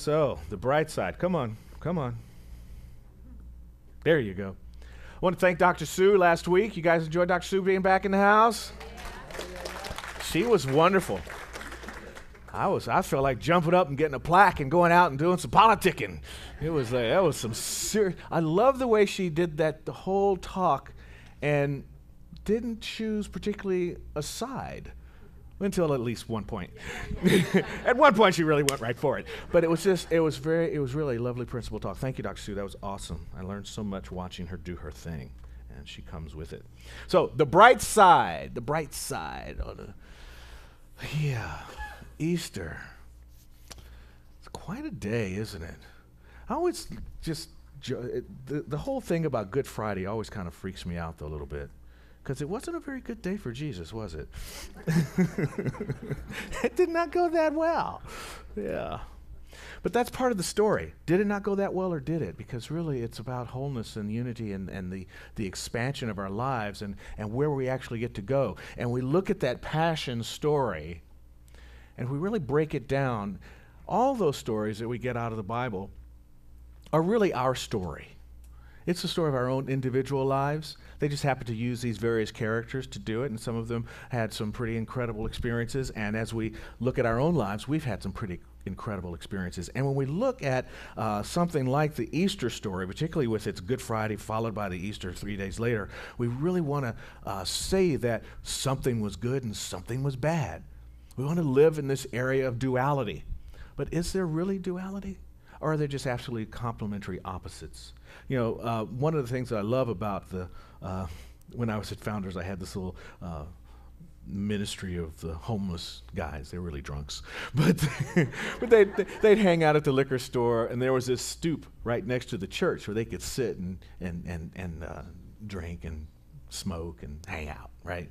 So, the bright side. Come on, come on. There you go. I want to thank Dr. Sue last week. You guys enjoyed Dr. Sue being back in the house? She was wonderful. I felt like jumping up and getting a plaque and going out and doing some politicking. That was some serious. I love the way she did that the whole talk and didn't choose particularly a side until at least one point. At one point she really went right for it. But it was really a lovely principal talk. Thank you, Dr. Sue. That was awesome. I learned so much watching her do her thing, and she comes with it. So the bright side. Easter. It's quite a day, isn't it? I always the whole thing about Good Friday always kind of freaks me out though, a little bit. Because it wasn't a very good day for Jesus, was it? It did not go that well. Yeah. But that's part of the story. Did it not go that well, or did it? Because really it's about wholeness and unity and the expansion of our lives and where we actually get to go. And we look at that passion story, and we really break it down. All those stories that we get out of the Bible are really our story. It's the story of our own individual lives. They just happen to use these various characters to do it, and some of them had some pretty incredible experiences. And as we look at our own lives, we've had some pretty incredible experiences. And when we look at something like the Easter story, particularly with its Good Friday followed by the Easter 3 days later, we really want to say that something was good and something was bad. We want to live in this area of duality. But is there really duality? Or are they just absolutely complementary opposites? You know, one of the things that I love about when I was at Founders, I had this little ministry of the homeless guys. They were really drunks. But they'd hang out at the liquor store, and there was this stoop right next to the church where they could sit and drink and smoke and hang out, right?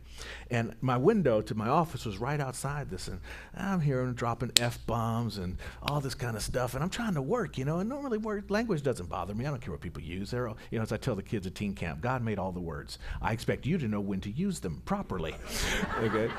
And my window to my office was right outside this, and I'm hearing dropping F-bombs and all this kind of stuff, and I'm trying to work, and normally language doesn't bother me. I don't care what people use. They're all, as I tell the kids at teen camp, God made all the words. I expect you to know when to use them properly. Okay?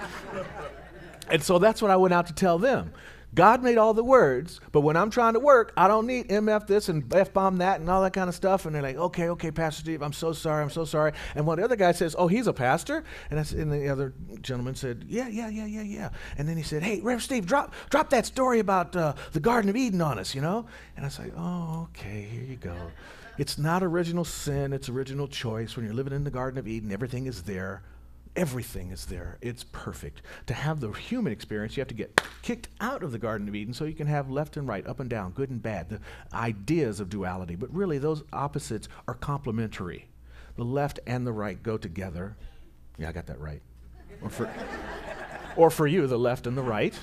And so that's what I went out to tell them. God made all the words, but when I'm trying to work, I don't need MF this and F-bomb that and all that kind of stuff. And they're like, okay, Pastor Steve, I'm so sorry. And one of the other guy says, oh, he's a pastor? And the other gentleman said, yeah. And then he said, hey, Reverend Steve, drop that story about the Garden of Eden on us, And I was like, oh, okay, here you go. It's not original sin, it's original choice. When you're living in the Garden of Eden, everything is there. Everything is there. It's perfect. To have the human experience, you have to get kicked out of the Garden of Eden so you can have left and right, up and down, good and bad, the ideas of duality. But really, those opposites are complementary. The left and the right go together. Yeah, I got that right. Or for you, the left and the right.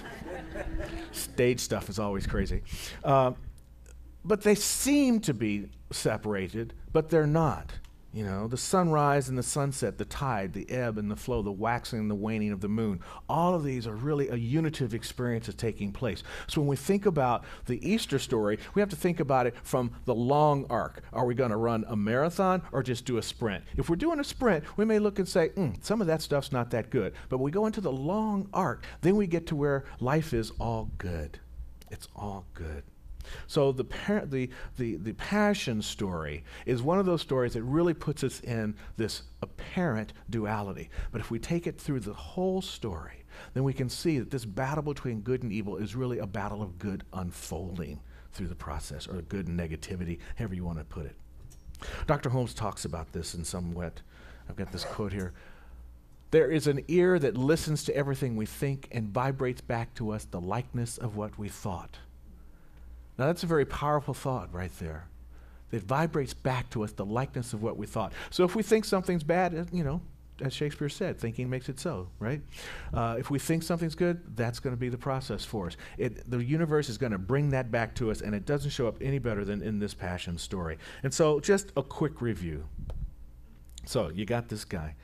Stage stuff is always crazy. But they seem to be separated, but they're not. The sunrise and the sunset, the tide, the ebb and the flow, the waxing and the waning of the moon, all of these are really a unitive experience that's taking place. So when we think about the Easter story, we have to think about it from the long arc. Are we going to run a marathon or just do a sprint? If we're doing a sprint, we may look and say, some of that stuff's not that good. But when we go into the long arc, then we get to where life is all good. It's all good. So the passion story is one of those stories that really puts us in this apparent duality. But if we take it through the whole story, then we can see that this battle between good and evil is really a battle of good unfolding through the process, or good and negativity, however you want to put it. Dr. Holmes talks about this in somewhat. I've got this quote here. There is an ear that listens to everything we think and vibrates back to us the likeness of what we thought. Now that's a very powerful thought right there. It vibrates back to us the likeness of what we thought. So if we think something's bad, as Shakespeare said, thinking makes it so, right? If we think something's good, that's going to be the process for us. The universe is going to bring that back to us, and it doesn't show up any better than in this passion story. And so just a quick review. So you got this guy,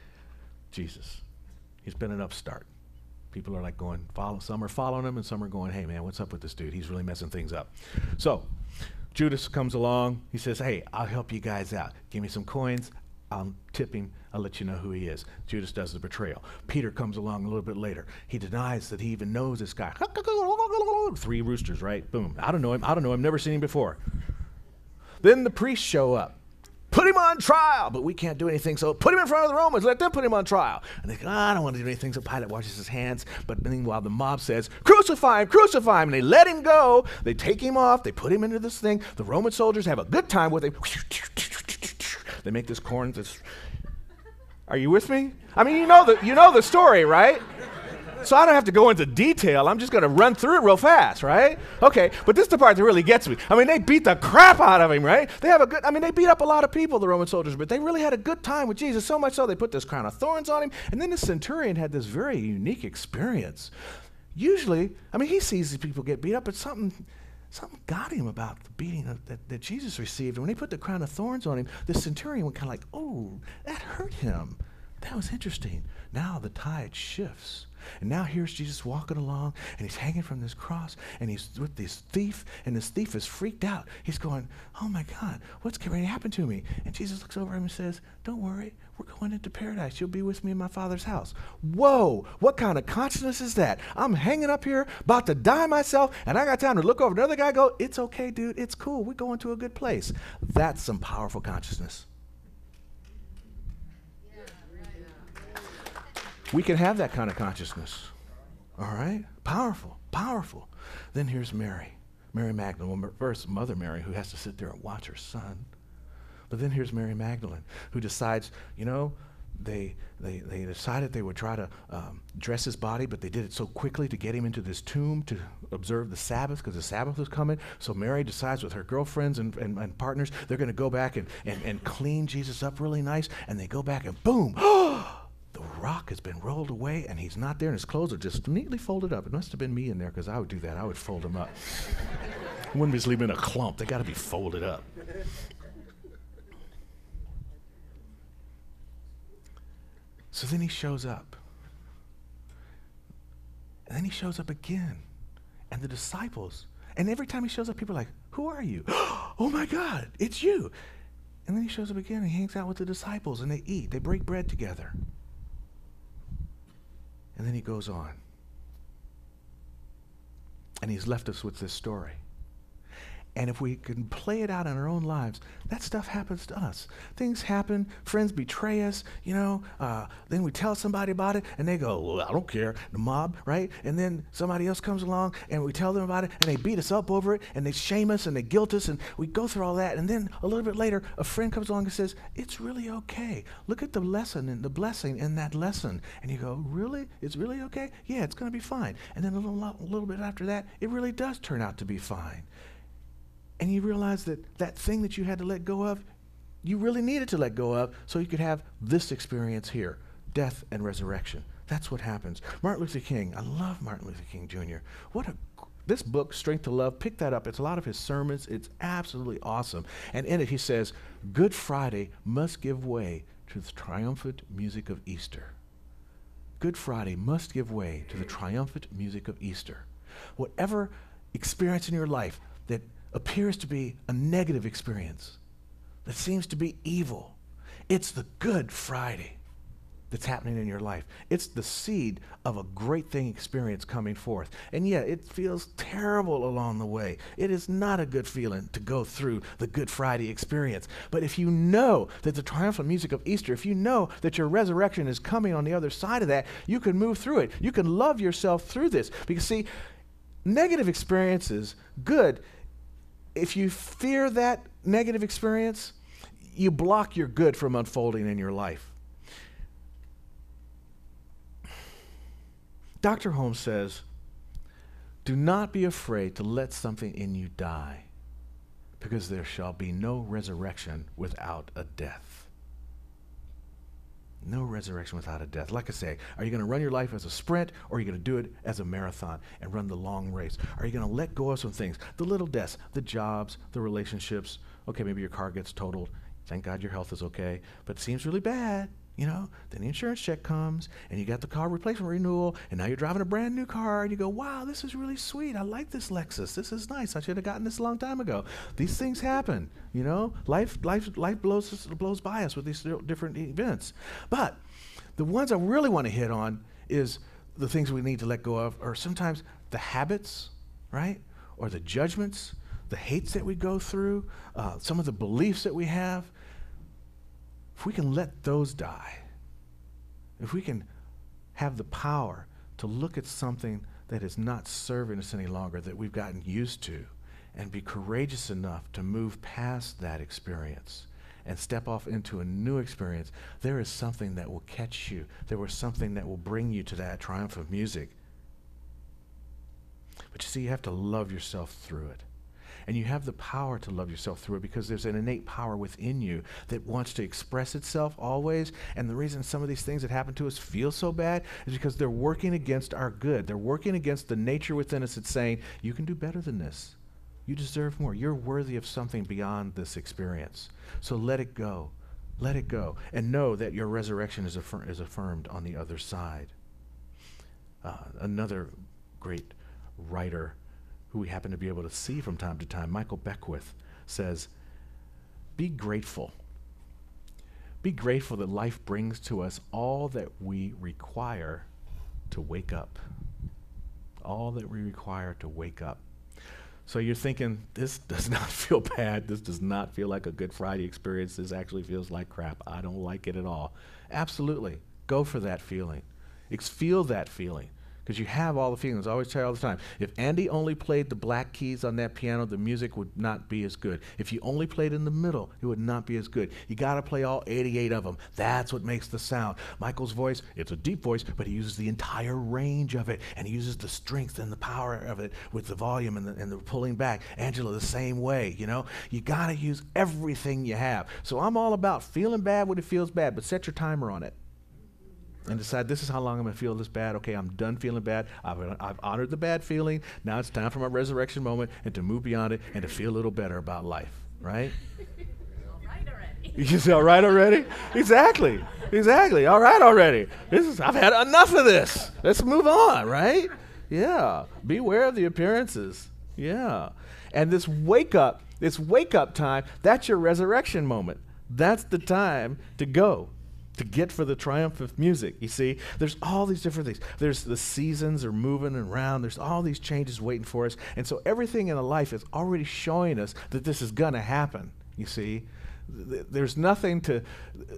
Jesus. He's been an upstart. People are like going, some are following him, and some are going, hey man, what's up with this dude? He's really messing things up. So Judas comes along. He says, hey, I'll help you guys out. Give me some coins. I'll tip him. I'll let you know who he is. Judas does the betrayal. Peter comes along a little bit later. He denies that he even knows this guy. 3 roosters, right? Boom. I don't know him. Never seen him before. Then the priests show up. Put him on trial. But we can't do anything, so put him in front of the Romans. Let them put him on trial. And they go, I don't want to do anything. So Pilate washes his hands. But meanwhile, the mob says, crucify him, crucify him. And they let him go. They take him off. They put him into this thing. The Roman soldiers have a good time with him. They make this corn. Are you with me? I mean, you know the story, right? So I don't have to go into detail. I'm just going to run through it real fast, right? Okay, but this is the part that really gets me. I mean, they beat the crap out of him, right? They beat up a lot of people, the Roman soldiers, but they really had a good time with Jesus, so much so they put this crown of thorns on him. And then the centurion had this very unique experience. Usually, I mean, he sees these people get beat up, but something got him about the beating that Jesus received. And when they put the crown of thorns on him, the centurion went kind of like, oh, that hurt him. That was interesting. Now the tide shifts. And now here's Jesus walking along, and he's hanging from this cross, and he's with this thief, and this thief is freaked out. He's going, oh my God, what's going to happen to me? And Jesus looks over him and says, don't worry, we're going into paradise. You'll be with me in my Father's house. Whoa, what kind of consciousness is that? I'm hanging up here, about to die myself, and I got time to look over another guy and go, it's okay, dude, it's cool. We're going to a good place. That's some powerful consciousness. We can have that kind of consciousness. All right? Powerful, powerful. Then here's Mary Magdalene. Well, first, Mother Mary, who has to sit there and watch her son. But then here's Mary Magdalene, who decides, they decided they would try to dress his body, but they did it so quickly to get him into this tomb to observe the Sabbath, because the Sabbath was coming. So Mary decides with her girlfriends and partners, they're going to go back and clean Jesus up really nice. And they go back and boom, the rock has been rolled away, and he's not there, and his clothes are just neatly folded up. It must have been me in there, because I would do that. I would fold them up. I wouldn't just leave them in a clump. They got to be folded up. So then he shows up. And then he shows up again. And the disciples, and every time he shows up, people are like, who are you? Oh my God, it's you. And then he shows up again, and he hangs out with the disciples, and they eat. They break bread together. And then he goes on. And he's left us with this story. And if we can play it out in our own lives, that stuff happens to us. Things happen, friends betray us, then we tell somebody about it, and they go, well, I don't care, the mob, right? And then somebody else comes along, and we tell them about it, and they beat us up over it, and they shame us, and they guilt us, and we go through all that, and then a little bit later, a friend comes along and says, it's really okay. Look at the lesson and the blessing in that lesson. And you go, really? It's really okay? Yeah, it's going to be fine. And then a little bit after that, it really does turn out to be fine. And you realize that thing that you had to let go of, you really needed to let go of so you could have this experience here, death and resurrection. That's what happens. Martin Luther King, I love Martin Luther King Jr. This book, Strength to Love, pick that up. It's a lot of his sermons. It's absolutely awesome. And in it he says, Good Friday must give way to the triumphant music of Easter. Good Friday must give way to the triumphant music of Easter. Whatever experience in your life that appears to be a negative experience, that seems to be evil, it's the Good Friday that's happening in your life. It's the seed of a great thing experience coming forth. And yeah, it feels terrible along the way. It is not a good feeling to go through the Good Friday experience. But if you know that the triumphant music of Easter, if you know that your resurrection is coming on the other side of that, you can move through it. You can love yourself through this. Because see, negative experiences, good, if you fear that negative experience, you block your good from unfolding in your life. Dr. Holmes says, do not be afraid to let something in you die, because there shall be no resurrection without a death. No resurrection without a death. Like I say, are you going to run your life as a sprint, or are you going to do it as a marathon and run the long race? Are you going to let go of some things? The little deaths, the jobs, the relationships. Okay, maybe your car gets totaled. Thank God your health is okay, but it seems really bad. Then the insurance check comes, and you got the car replacement renewal, and now you're driving a brand new car, and you go, wow, this is really sweet. I like this Lexus. This is nice. I should have gotten this a long time ago. These things happen, Life blows by us with these different events. But the ones I really want to hit on is the things we need to let go of, or sometimes the habits, right? Or the judgments, the hates that we go through, some of the beliefs that we have. If we can let those die, if we can have the power to look at something that is not serving us any longer, that we've gotten used to, and be courageous enough to move past that experience and step off into a new experience, there is something that will catch you. There was something that will bring you to that triumph of music. But you see, you have to love yourself through it. And you have the power to love yourself through it because there's an innate power within you that wants to express itself always. And the reason some of these things that happen to us feel so bad is because they're working against our good. They're working against the nature within us that's saying, you can do better than this. You deserve more. You're worthy of something beyond this experience. So let it go. Let it go. And know that your resurrection is affirmed on the other side. Another great writer who we happen to be able to see from time to time, Michael Beckwith, says, be grateful. Be grateful that life brings to us all that we require to wake up. All that we require to wake up. So you're thinking, this does not feel bad. This does not feel like a Good Friday experience. This actually feels like crap. I don't like it at all. Absolutely. Go for that feeling. Feel that feeling. Because you have all the feelings. I always tell you all the time, if Andy only played the black keys on that piano, the music would not be as good. If you only played in the middle, it would not be as good. You got to play all 88 of them. That's what makes the sound. Michael's voice, it's a deep voice, but he uses the entire range of it, and he uses the strength and the power of it with the volume and the pulling back. Angela, the same way, You got to use everything you have. So I'm all about feeling bad when it feels bad, but set your timer on it. And decide, this is how long I'm going to feel this bad. Okay, I'm done feeling bad. I've honored the bad feeling. Now it's time for my resurrection moment and to move beyond it and to feel a little better about life, right? All right already. You say, all right already? Exactly. All right already. I've had enough of this. Let's move on, right? Yeah. Beware of the appearances. Yeah. And this wake up time, that's your resurrection moment. That's the time to go. To get for the triumph of music, you see. There's all these different things. There's the seasons are moving around. There's all these changes waiting for us. And so everything in the life is already showing us that this is going to happen, you see. There's nothing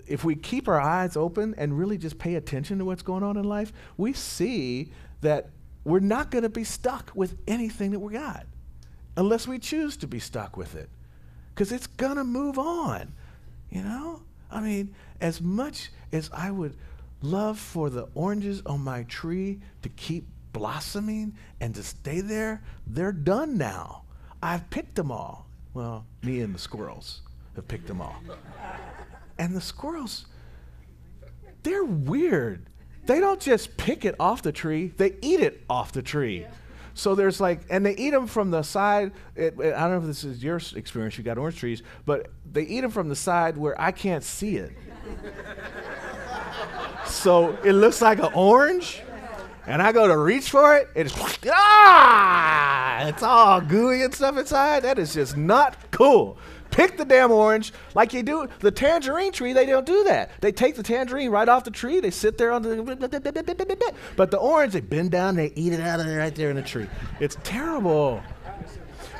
if we keep our eyes open and really just pay attention to what's going on in life, we see that we're not going to be stuck with anything that we got unless we choose to be stuck with it. Because it's going to move on, I mean, as much as I would love for the oranges on my tree to keep blossoming and to stay there, they're done now. I've picked them all. Well, me and the squirrels have picked them all. And the squirrels, they're weird. They don't just pick it off the tree, they eat it off the tree. Yeah. So there's and they eat them from the side. I don't know if this is your experience, you got orange trees, but they eat them from the side where I can't see it. So it looks like an orange, and I go to reach for it, it's all gooey and stuff inside. That is just not cool. Pick the damn orange like you do the tangerine tree. They don't do that. They take the tangerine right off the tree. They sit there on the, but the orange, they bend down, they eat it out of there right there in the tree. It's terrible.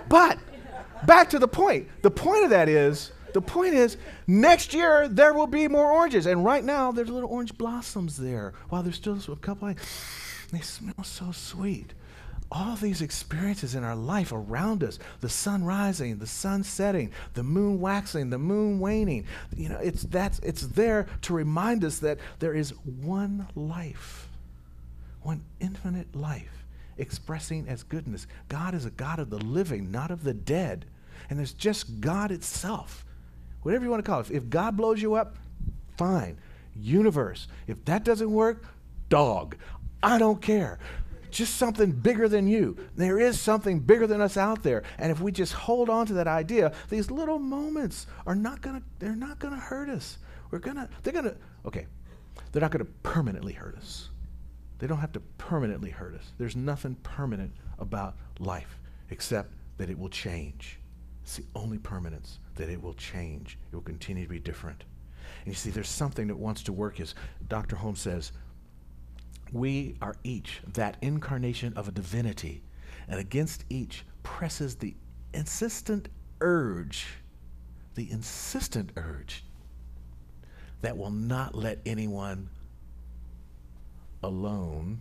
But back to the point. The point is next year there will be more oranges. And right now there's little orange blossoms there. While there's still a couple, they smell so sweet. All these experiences in our life around us, the sun rising, the sun setting, the moon waxing, the moon waning, it's there to remind us that there is one life, one infinite life expressing as goodness. God is a God of the living, not of the dead. And there's just God itself. Whatever you want to call it. If God blows you up, fine. Universe. If that doesn't work, dog. I don't care. Just something bigger than you. There is something bigger than us out there. And if we just hold on to that idea, these little moments they're not gonna hurt us. Okay, They're not going to permanently hurt us. They don't have to permanently hurt us. There's nothing permanent about life except that it will change. It's the only permanence, that it will change. It will continue to be different. And you see, there's something that wants to work. As Dr. Holmes says, we are each that incarnation of a divinity, and against each presses the insistent urge that will not let anyone alone,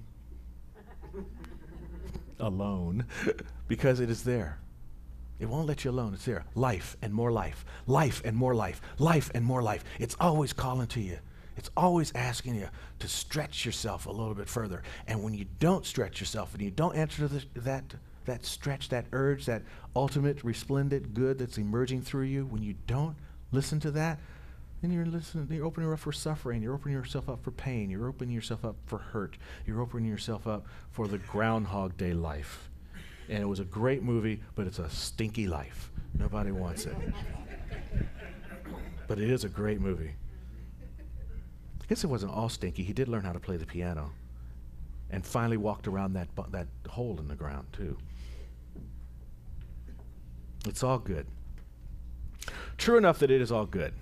because it is there. It won't let you alone. It's there. Life and more life. Life and more life. Life and more life. It's always calling to you. It's always asking you to stretch yourself a little bit further. And when you don't stretch yourself and you don't answer to that stretch, that urge, that ultimate resplendent good that's emerging through you, when you don't listen to that, then you're opening up for suffering. You're opening yourself up for pain. You're opening yourself up for hurt. You're opening yourself up for the Groundhog Day life. And it was a great movie, but it's a stinky life. Nobody wants it. But it is a great movie. I guess it wasn't all stinky. He did learn how to play the piano and finally walked around that hole in the ground, too. It's all good. True enough that it is all good.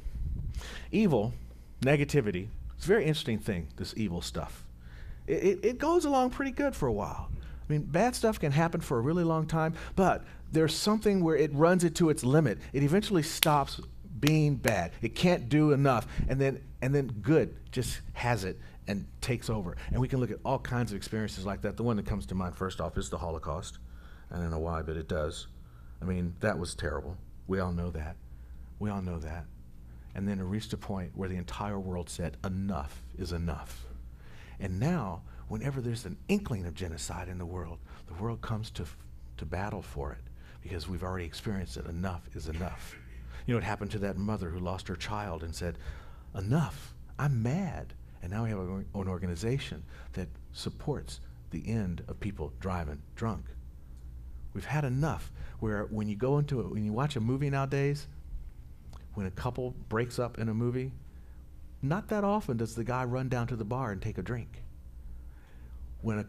Evil, negativity, it's a very interesting thing, this evil stuff. It goes along pretty good for a while. I mean, bad stuff can happen for a really long time, but there's something where it runs it to its limit. It eventually stops being bad. It can't do enough, and then good just has it and takes over. And we can look at all kinds of experiences like that. The one that comes to mind first off is the Holocaust. I don't know why, but it does. I mean, that was terrible. We all know that. We all know that. And then it reached a point where the entire world said, enough is enough. And now, whenever there's an inkling of genocide in the world comes to battle for it because we've already experienced it. Enough is enough. You know what happened to that mother who lost her child and said, enough, I'm mad. And now we have an organization that supports the end of people driving drunk. We've had enough where when you watch a movie nowadays, when a couple breaks up in a movie, not that often does the guy run down to the bar and take a drink. When a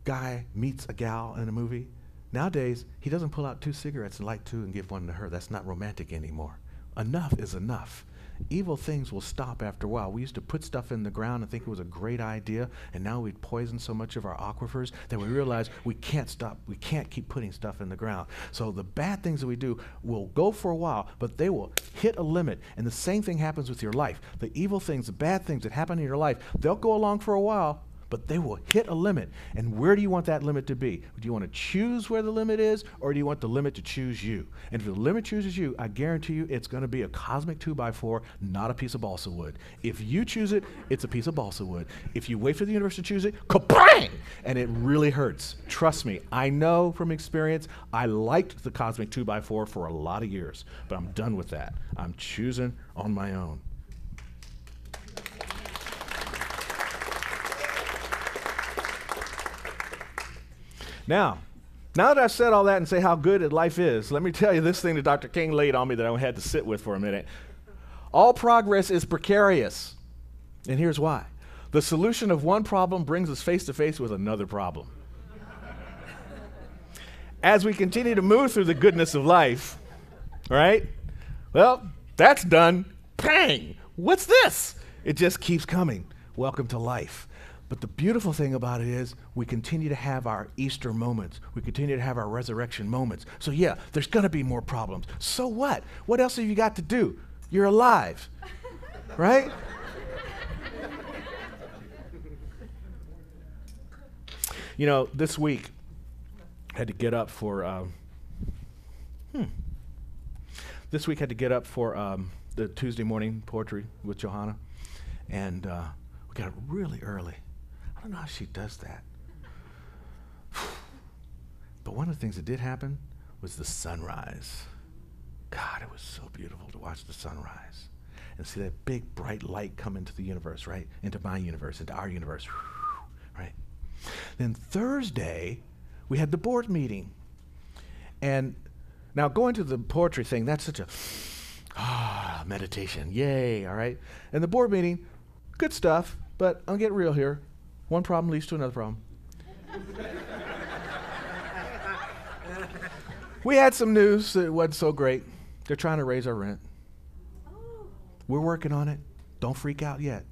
guy meets a gal in a movie, nowadays he doesn't pull out 2 cigarettes and light 2 and give one to her. That's not romantic anymore. Enough is enough. Evil things will stop after a while. We used to put stuff in the ground and think it was a great idea, and now we've poisoned so much of our aquifers that we realize we can't stop. We can't keep putting stuff in the ground. So the bad things that we do will go for a while, but they will hit a limit. And the same thing happens with your life. The evil things, the bad things that happen in your life, they'll go along for a while, but they will hit a limit. And where do you want that limit to be? Do you want to choose where the limit is, or do you want the limit to choose you? And if the limit chooses you, I guarantee you it's going to be a cosmic 2x4, not a piece of balsa wood. If you choose it, it's a piece of balsa wood. If you wait for the universe to choose it, kabang! And it really hurts. Trust me, I know from experience, I liked the cosmic 2x4 for a lot of years, but I'm done with that. I'm choosing on my own. Now that I've said all that and say how good life is, let me tell you this thing that Dr. King laid on me that I had to sit with for a minute. All progress is precarious, and here's why. The solution of one problem brings us face to face with another problem. As we continue to move through the goodness of life, right? Well, that's done. Bang! What's this? It just keeps coming. Welcome to life. But the beautiful thing about it is we continue to have our Easter moments. We continue to have our resurrection moments. So yeah, there's going to be more problems. So what? What else have you got to do? You're alive, right? You know, this week I had to get up for the Tuesday morning poetry with Johanna, and we got up really early. I don't know how she does that. But one of the things that did happen was the sunrise. God, it was so beautiful to watch the sunrise and see that big bright light come into the universe, right? Into my universe, into our universe, right? Then Thursday, we had the board meeting. And now going to the poetry thing, that's such a meditation, yay, all right? And the board meeting, good stuff. But I'll get real here. One problem leads to another problem. We had some news that wasn't so great. They're trying to raise our rent. We're working on it. Don't freak out yet.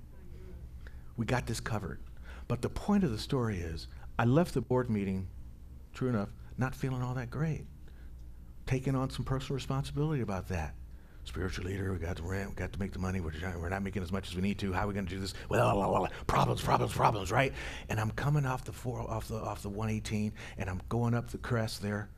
We got this covered. But the point of the story is, I left the board meeting, true enough, not feeling all that great. Taking on some personal responsibility about that. Spiritual leader, we got the rent, we got to make the money, we're not making as much as we need to. How are we going to do this? Well, problems, right? And I'm coming off the 118, and I'm going up the crest there,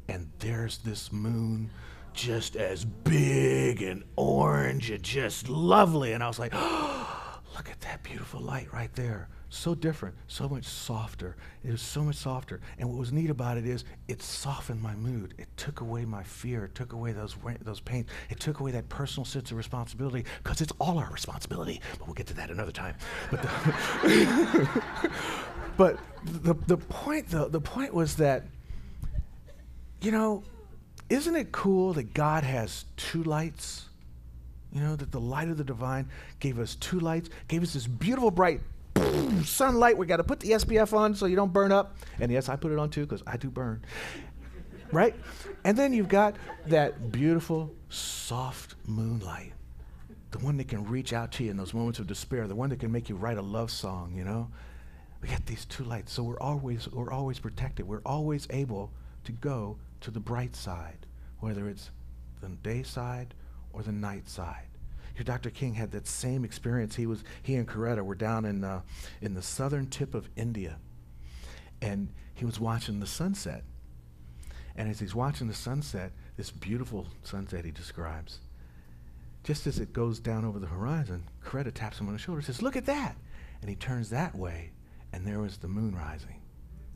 and there's this moon just as big and orange and just lovely. And I was like, oh, look at that beautiful light right there. So different, so much softer. It was so much softer. And what was neat about it is it softened my mood. It took away my fear. It took away those pains. It took away that personal sense of responsibility, because it's all our responsibility. But we'll get to that another time. But the point was that, you know, isn't it cool that God has two lights? You know, that the light of the divine gave us two lights, gave us this beautiful bright sunlight. We got to put the SPF on so you don't burn up. And yes, I put it on too, because I do burn. Right? And then you've got that beautiful, soft moonlight. The one that can reach out to you in those moments of despair. The one that can make you write a love song, you know? We got these two lights. So we're always protected. We're always able to go to the bright side, whether it's the day side or the night side. Here, Dr. King had that same experience. He and Coretta were down in the southern tip of India, and he was watching the sunset. And as he's watching the sunset, this beautiful sunset he describes, just as it goes down over the horizon, Coretta taps him on the shoulder and says, "Look at that!" And he turns that way, and there was the moon rising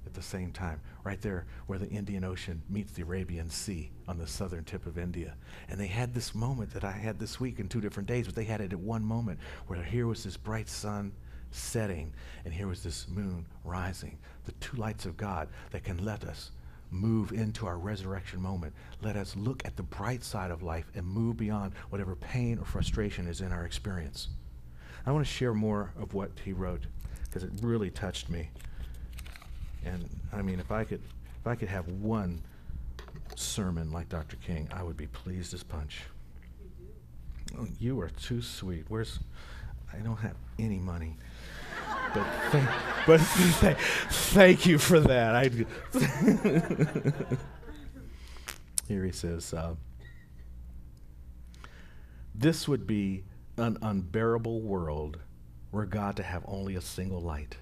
at the same time, right there where the Indian Ocean meets the Arabian Sea on the southern tip of India. And they had this moment that I had this week in 2 different days, but they had it at one moment where here was this bright sun setting, and here was this moon rising. The two lights of God that can let us move into our resurrection moment. Let us look at the bright side of life and move beyond whatever pain or frustration is in our experience. I want to share more of what he wrote, because it really touched me. And I mean, if I could have one sermon like Dr. King, I would be pleased as punch. Oh, you are too sweet. I don't have any money, but thank you for that. Here he says, this would be an unbearable world were God to have only a single light.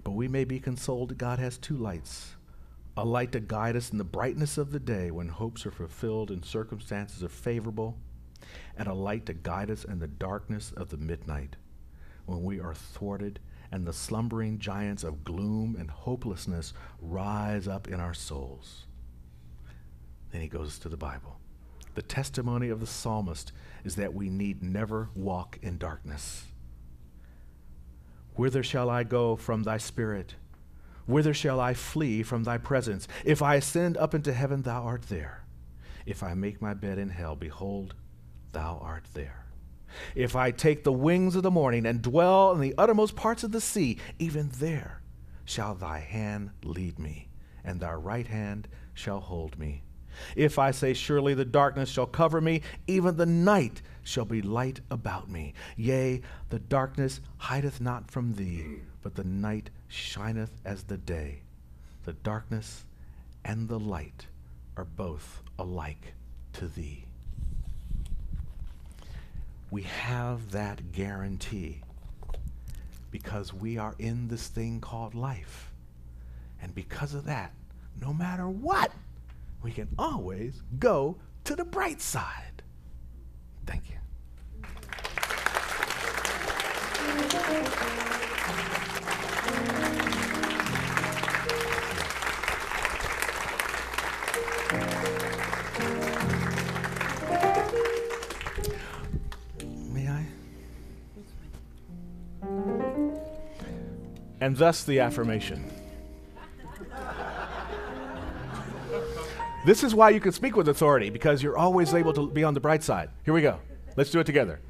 But we may be consoled that God has two lights, a light to guide us in the brightness of the day when hopes are fulfilled and circumstances are favorable, and a light to guide us in the darkness of the midnight when we are thwarted and the slumbering giants of gloom and hopelessness rise up in our souls. Then he goes to the Bible. The testimony of the psalmist is that we need never walk in darkness. Whither shall I go from thy spirit? Whither shall I flee from thy presence? If I ascend up into heaven, thou art there. If I make my bed in hell, behold, thou art there. If I take the wings of the morning and dwell in the uttermost parts of the sea, even there shall thy hand lead me, and thy right hand shall hold me. If I say, surely the darkness shall cover me, even the night shall be light about me. Yea, the darkness hideth not from thee, but the night shineth as the day. The darkness and the light are both alike to thee. We have that guarantee because we are in this thing called life. And because of that, no matter what, we can always go to the bright side. Thank you. May I? And thus the affirmation. This is why you can speak with authority, because you're always able to be on the bright side. Here we go. Let's do it together.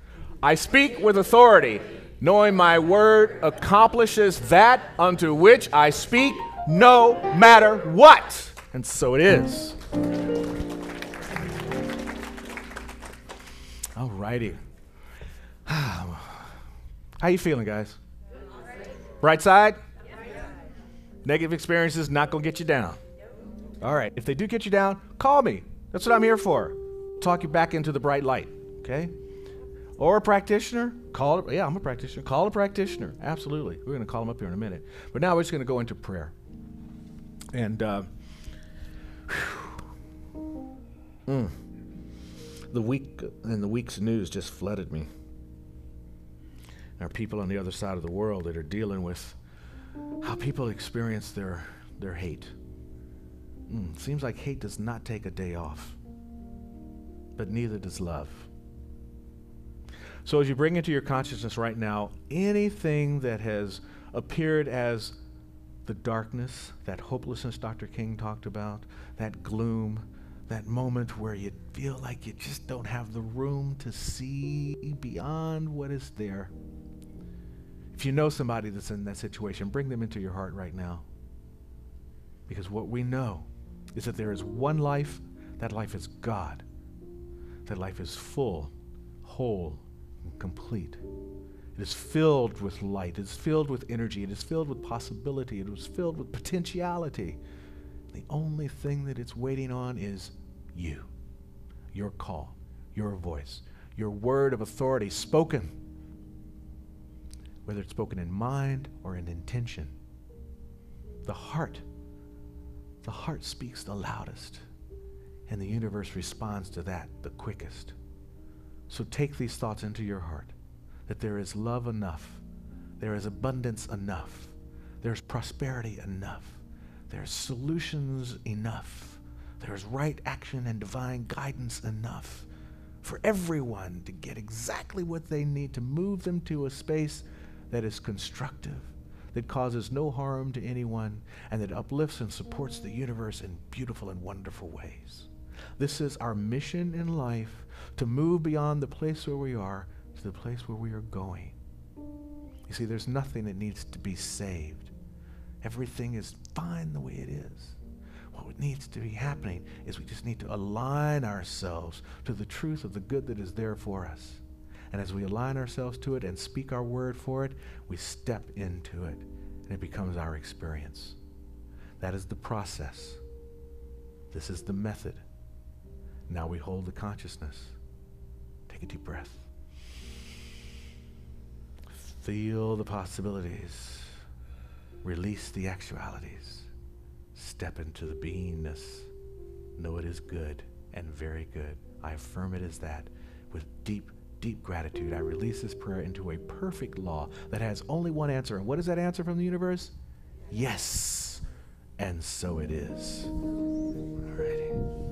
I speak with authority knowing my word accomplishes that unto which I speak, no matter what. And so it is. All righty. How you feeling, guys? Bright side? Negative experiences not going to get you down. All right. If they do get you down, call me. That's what I'm here for. Talk you back into the bright light, okay? Or a practitioner, call it. Yeah, I'm a practitioner. Call a practitioner. Absolutely. We're going to call them up here in a minute. But now we're just going to go into prayer. And the week and the week's news just flooded me. There are people on the other side of the world that are dealing with how people experience their hate. Seems like hate does not take a day off, but neither does love. So as you bring into your consciousness right now anything that has appeared as the darkness, that hopelessness Dr. King talked about, that gloom, that moment where you feel like you just don't have the room to see beyond what is there. If you know somebody that's in that situation, bring them into your heart right now. Because what we know is that there is one life. That life is God. That life is full, whole, and complete. It is filled with light. It is filled with energy. It is filled with possibility. It is filled with potentiality. The only thing that it's waiting on is you, your call, your voice, your word of authority spoken, whether it's spoken in mind or in intention. The heart speaks the loudest, and the universe responds to that the quickest. So take these thoughts into your heart, that there is love enough, there is abundance enough, there's prosperity enough, there's solutions enough, there's right action and divine guidance enough for everyone to get exactly what they need to move them to a space that is constructive, that causes no harm to anyone, and that uplifts and supports the universe in beautiful and wonderful ways. This is our mission in life, to move beyond the place where we are to the place where we are going. You see, there's nothing that needs to be saved. Everything is fine the way it is. What needs to be happening is we just need to align ourselves to the truth of the good that is there for us. And as we align ourselves to it and speak our word for it, we step into it, and it becomes our experience. That is the process. This is the method. Now we hold the consciousness. Take a deep breath. Feel the possibilities. Release the actualities. Step into the beingness. Know it is good and very good. I affirm it as that. With deep gratitude, I release this prayer into a perfect law that has only one answer. And what is that answer from the universe? Yes. And so it is. All righty.